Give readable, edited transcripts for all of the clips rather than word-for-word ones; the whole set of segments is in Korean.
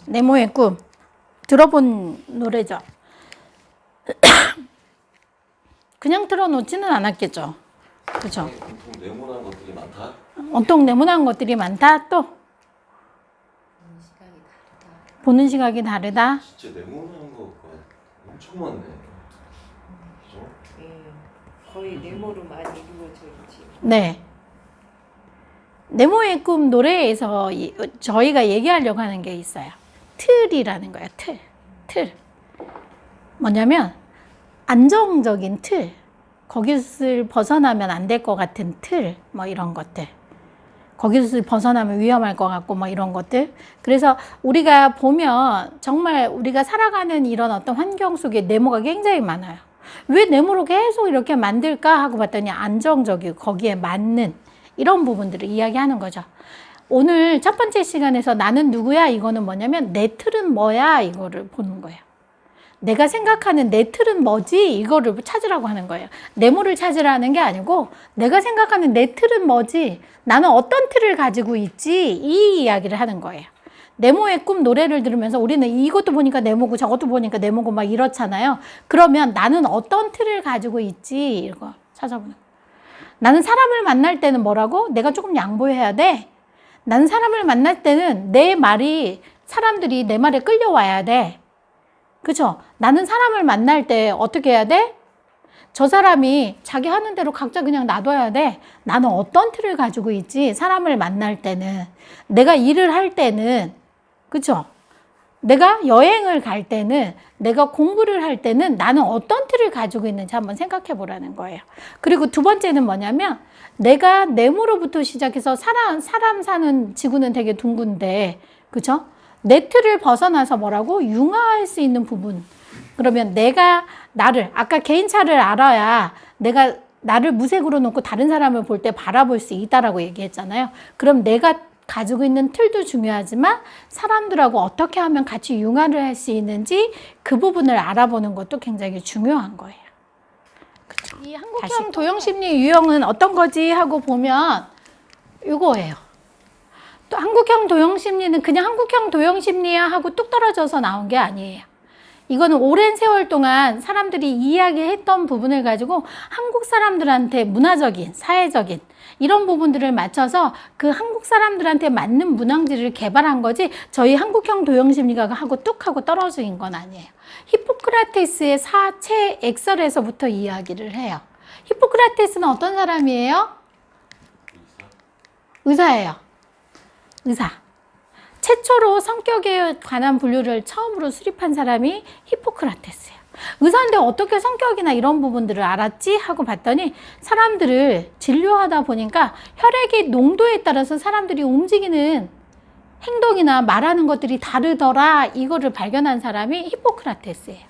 네모의 꿈 들어본 노래죠. 그냥 틀어놓지는 않았겠죠. 그렇죠? 온통 네모난 것들이 많다? 온통 네모난 것들이 많다. 또 보는 시각이 다르다. 진짜 네모난 거가 엄청 많네. 그죠? 거의 네모로 많이 이루어져 있지. 네. 네모의 꿈 노래에서 저희가 얘기하려고 하는 게 있어요. 틀이라는 거예요. 틀. 뭐냐면 안정적인 틀. 거기서 벗어나면 안 될 것 같은 틀. 뭐 이런 것들. 거기서 벗어나면 위험할 것 같고 뭐 이런 것들. 그래서 우리가 보면 정말 우리가 살아가는 이런 어떤 환경 속에 네모가 굉장히 많아요. 왜 네모로 계속 이렇게 만들까 하고 봤더니 안정적이고 거기에 맞는 이런 부분들을 이야기하는 거죠. 오늘 첫 번째 시간에서 나는 누구야? 이거는 뭐냐면 내 틀은 뭐야? 이거를 보는 거예요. 내가 생각하는 내 틀은 뭐지? 이거를 찾으라고 하는 거예요. 네모를 찾으라는 게 아니고 내가 생각하는 내 틀은 뭐지? 나는 어떤 틀을 가지고 있지? 이 이야기를 하는 거예요. 네모의 꿈 노래를 들으면서 우리는 이것도 보니까 네모고 저것도 보니까 네모고 막 이렇잖아요. 그러면 나는 어떤 틀을 가지고 있지? 이거 찾아보는 거예요. 나는 사람을 만날 때는 뭐라고? 내가 조금 양보해야 돼. 나는 사람을 만날 때는 내 말이 사람들이 내 말에 끌려와야 돼. 그쵸? 나는 사람을 만날 때 어떻게 해야 돼? 저 사람이 자기 하는 대로 각자 그냥 놔둬야 돼. 나는 어떤 틀을 가지고 있지? 사람을 만날 때는. 내가 일을 할 때는. 그쵸? 내가 여행을 갈 때는, 내가 공부를 할 때는 나는 어떤 틀을 가지고 있는지 한번 생각해 보라는 거예요. 그리고 두 번째는 뭐냐면 내가 네모로부터 시작해서 사람 사는 지구는 되게 둥근데, 그쵸? 내 틀을 벗어나서 뭐라고? 융화할 수 있는 부분. 그러면 내가 나를, 아까 개인차를 알아야 내가 나를 무색으로 놓고 다른 사람을 볼 때 바라볼 수 있다라고 얘기했잖아요. 그럼 내가 가지고 있는 틀도 중요하지만 사람들하고 어떻게 하면 같이 융화를 할 수 있는지 그 부분을 알아보는 것도 굉장히 중요한 거예요. 그쵸? 이 한국형 도형심리 유형은 어떤 거지 하고 보면 이거예요. 또 한국형 도형심리는 그냥 한국형 도형심리야 하고 뚝 떨어져서 나온 게 아니에요. 이거는 오랜 세월 동안 사람들이 이야기했던 부분을 가지고 한국 사람들한테 문화적인, 사회적인 이런 부분들을 맞춰서 그 한국 사람들한테 맞는 문항지를 개발한 거지 저희 한국형 도형심리가 하고 뚝 하고 떨어진 건 아니에요. 히포크라테스의 사체 액설에서부터 이야기를 해요. 히포크라테스는 어떤 사람이에요? 의사예요. 의사. 최초로 성격에 관한 분류를 처음으로 수립한 사람이 히포크라테스예요. 의사인데 어떻게 성격이나 이런 부분들을 알았지? 하고 봤더니 사람들을 진료하다 보니까 혈액의 농도에 따라서 사람들이 움직이는 행동이나 말하는 것들이 다르더라. 이거를 발견한 사람이 히포크라테스예요.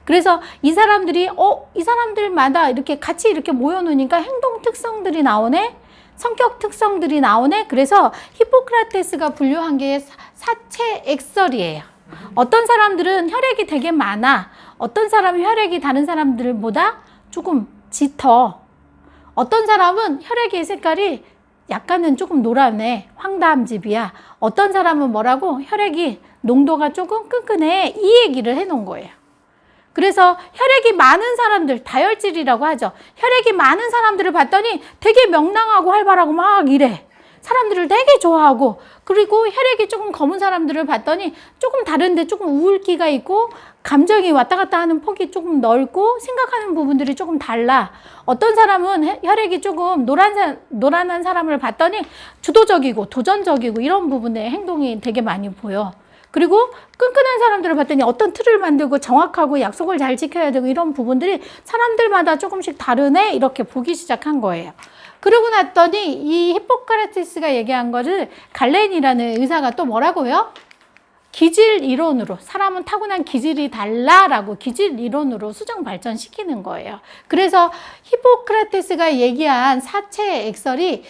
그래서 이 사람들이 이 사람들마다 이렇게 같이 이렇게 모여놓으니까 행동 특성들이 나오네. 성격 특성들이 나오네. 그래서 히포크라테스가 분류한 게 사체 액설이에요. 어떤 사람들은 혈액이 되게 많아. 어떤 사람은 혈액이 다른 사람들보다 조금 짙어. 어떤 사람은 혈액의 색깔이 약간은 조금 노랗네. 황담집이야. 어떤 사람은 뭐라고? 혈액이 농도가 조금 끈끈해. 이 얘기를 해놓은 거예요. 그래서 혈액이 많은 사람들, 다혈질이라고 하죠. 혈액이 많은 사람들을 봤더니 되게 명랑하고 활발하고 막 이래. 사람들을 되게 좋아하고, 그리고 혈액이 조금 검은 사람들을 봤더니 조금 다른데 조금 우울기가 있고 감정이 왔다 갔다 하는 폭이 조금 넓고 생각하는 부분들이 조금 달라. 어떤 사람은 혈액이 조금 노란한 사람을 봤더니 주도적이고 도전적이고 이런 부분에 행동이 되게 많이 보여. 그리고 끈끈한 사람들을 봤더니 어떤 틀을 만들고 정확하고 약속을 잘 지켜야 되고 이런 부분들이 사람들마다 조금씩 다르네 이렇게 보기 시작한 거예요. 그러고 났더니 이 히포크라테스가 얘기한 거를 갈렌이라는 의사가 또 뭐라고요? 기질 이론으로 사람은 타고난 기질이 달라라고 기질 이론으로 수정 발전시키는 거예요. 그래서 히포크라테스가 얘기한 사체 액설이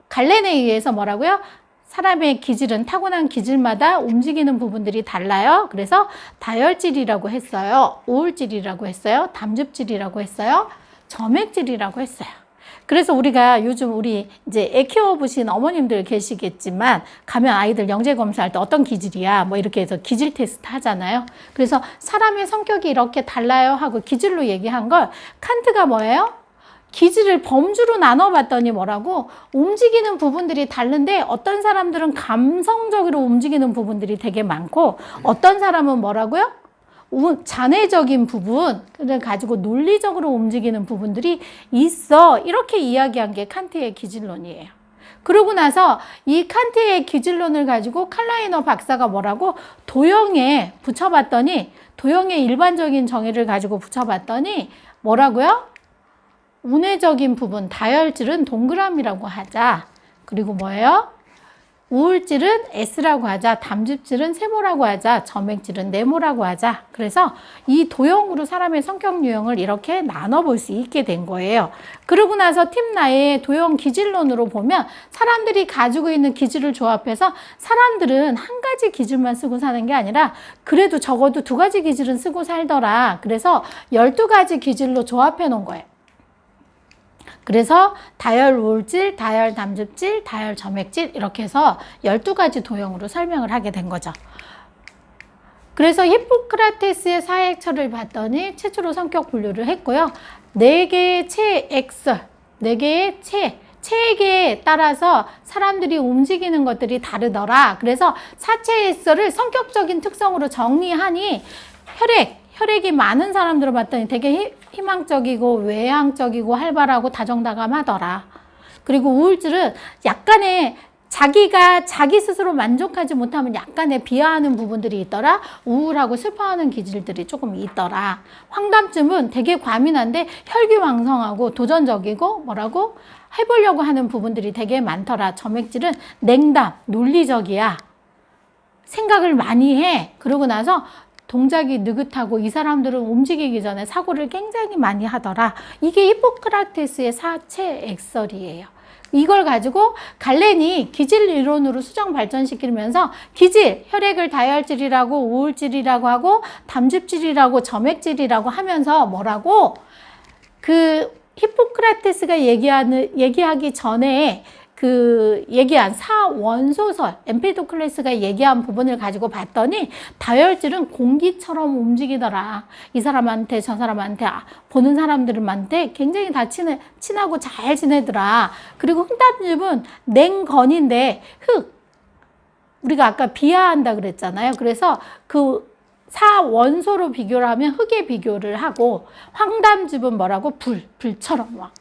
갈렌에 의해서 뭐라고요? 사람의 기질은 타고난 기질마다 움직이는 부분들이 달라요. 그래서 다혈질이라고 했어요. 우울질이라고 했어요. 담즙질이라고 했어요. 점액질이라고 했어요. 그래서 우리가 요즘 우리 이제 애 키워보신 어머님들 계시겠지만 가면 아이들 영재 검사할 때 어떤 기질이야 뭐 이렇게 해서 기질 테스트 하잖아요. 그래서 사람의 성격이 이렇게 달라요 하고 기질로 얘기한 걸 칸트가 뭐예요? 기질을 범주로 나눠봤더니 뭐라고? 움직이는 부분들이 다른데 어떤 사람들은 감성적으로 움직이는 부분들이 되게 많고 어떤 사람은 뭐라고요? 잔해적인 부분을 가지고 논리적으로 움직이는 부분들이 있어. 이렇게 이야기한 게 칸트의 기질론이에요. 그러고 나서 이 칸트의 기질론을 가지고 칼라이너 박사가 뭐라고? 도형에 붙여봤더니 도형의 일반적인 정의를 가지고 붙여봤더니 뭐라고요? 운해적인 부분, 다혈질은 동그라미라고 하자. 그리고 뭐예요? 우울질은 S라고 하자. 담즙질은 세모라고 하자. 점액질은 네모라고 하자. 그래서 이 도형으로 사람의 성격 유형을 이렇게 나눠볼 수 있게 된 거예요. 그러고 나서 팀나의 도형 기질론으로 보면 사람들이 가지고 있는 기질을 조합해서 사람들은 한 가지 기질만 쓰고 사는 게 아니라 그래도 적어도 2가지 기질은 쓰고 살더라. 그래서 12가지 기질로 조합해 놓은 거예요. 그래서 다혈 우울질, 다혈 담즙질, 다혈 점액질 이렇게 해서 12가지 도형으로 설명을 하게 된 거죠. 그래서 히포크라테스의 사회철을 봤더니 최초로 성격 분류를 했고요. 4개의 체액설, 4개의 체액에 따라서 사람들이 움직이는 것들이 다르더라. 그래서 사체액설을 성격적인 특성으로 정리하니 혈액이 많은 사람들을 봤더니 되게 희망적이고 외향적이고 활발하고 다정다감하더라. 그리고 우울질은 약간의 자기가 자기 스스로 만족하지 못하면 약간의 비하하는 부분들이 있더라. 우울하고 슬퍼하는 기질들이 조금 있더라. 황담증은 되게 과민한데 혈기왕성하고 도전적이고 뭐라고? 해보려고 하는 부분들이 되게 많더라. 점액질은 냉담, 논리적이야. 생각을 많이 해. 그러고 나서 동작이 느긋하고 이 사람들은 움직이기 전에 사고를 굉장히 많이 하더라. 이게 히포크라테스의 사체액설이에요. 이걸 가지고 갈렌이 기질 이론으로 수정 발전시키면서 기질, 혈액을 다혈질이라고 우울질이라고 하고 담즙질이라고 점액질이라고 하면서 뭐라고? 그 히포크라테스가 얘기하기 전에 얘기한 사원소설, 엠피도클레스가 얘기한 부분을 가지고 봤더니 다혈질은 공기처럼 움직이더라. 이 사람한테 저 사람한테 보는 사람들한테 굉장히 다 친하고 잘 지내더라. 그리고 흑담즙은 냉건인데 우리가 아까 비하한다 그랬잖아요. 그래서 그 사원소로 비교를 하면 흙에 비교를 하고 황담즙은 뭐라고? 불처럼 막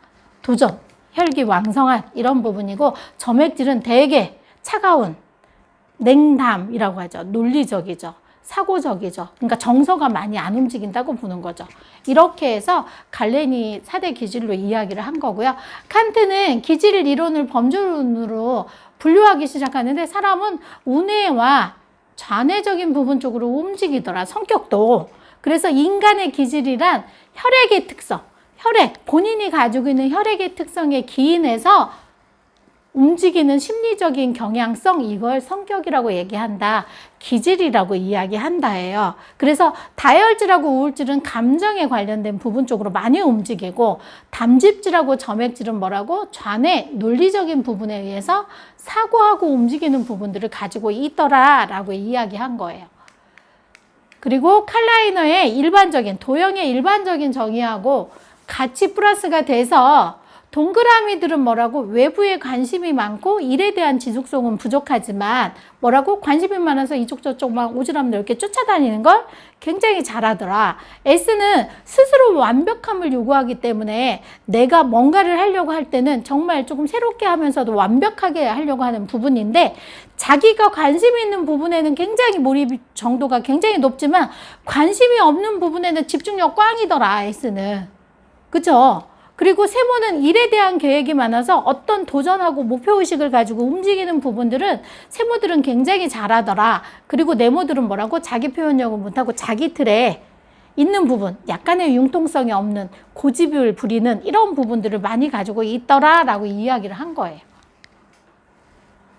도전. 혈기왕성한 이런 부분이고 점액질은 되게 차가운 냉담이라고 하죠. 논리적이죠. 사고적이죠. 그러니까 정서가 많이 안 움직인다고 보는 거죠. 이렇게 해서 갈렌이 4대 기질로 이야기를 한 거고요. 칸트는 기질 이론을 범주론으로 분류하기 시작하는데 사람은 운해와 좌뇌적인 부분 쪽으로 움직이더라. 성격도. 그래서 인간의 기질이란 혈액의 특성, 본인이 가지고 있는 혈액의 특성에 기인해서 움직이는 심리적인 경향성, 이걸 성격이라고 얘기한다. 기질이라고 이야기한다예요. 그래서 다혈질하고 우울질은 감정에 관련된 부분 쪽으로 많이 움직이고 담즙질하고 점액질은 뭐라고? 좌뇌, 논리적인 부분에 의해서 사고하고 움직이는 부분들을 가지고 있더라라고 이야기한 거예요. 그리고 칼라이너의 도형의 일반적인 정의하고 같이 플러스가 돼서 동그라미들은 뭐라고? 외부에 관심이 많고 일에 대한 지속성은 부족하지만 뭐라고? 관심이 많아서 이쪽 저쪽 막 오지랖 넓게 쫓아다니는 걸 굉장히 잘하더라. S는 스스로 완벽함을 요구하기 때문에 내가 뭔가를 하려고 할 때는 정말 조금 새롭게 하면서도 완벽하게 하려고 하는 부분인데 자기가 관심이 있는 부분에는 굉장히 몰입 정도가 굉장히 높지만 관심이 없는 부분에는 집중력 꽝이더라. S는. 그죠? 그리고 세모는 일에 대한 계획이 많아서 어떤 도전하고 목표의식을 가지고 움직이는 부분들은 세모들은 굉장히 잘하더라. 그리고 네모들은 뭐라고? 자기 표현력을 못하고 자기 틀에 있는 부분, 약간의 융통성이 없는 고집을 부리는 이런 부분들을 많이 가지고 있더라라고 이야기를 한 거예요.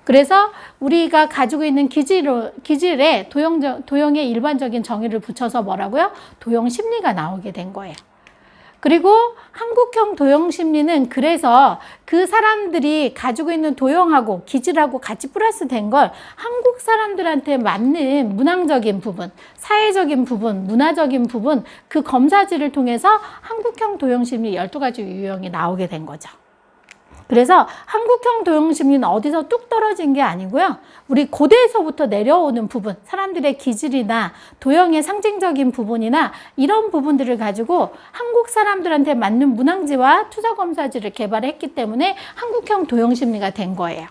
그래서 우리가 가지고 있는 기질에 도형의 일반적인 정의를 붙여서 뭐라고요? 도형 심리가 나오게 된 거예요. 그리고 한국형 도형심리는 그래서 그 사람들이 가지고 있는 도형하고 기질하고 같이 플러스 된 걸 한국 사람들한테 맞는 문항적인 부분, 사회적인 부분, 문화적인 부분 그 검사지를 통해서 한국형 도형심리 12가지 유형이 나오게 된 거죠. 그래서 한국형 도형심리는 어디서 뚝 떨어진 게 아니고요. 우리 고대에서부터 내려오는 부분, 사람들의 기질이나 도형의 상징적인 부분이나 이런 부분들을 가지고 한국 사람들한테 맞는 문항지와 투자검사지를 개발했기 때문에 한국형 도형심리가 된 거예요.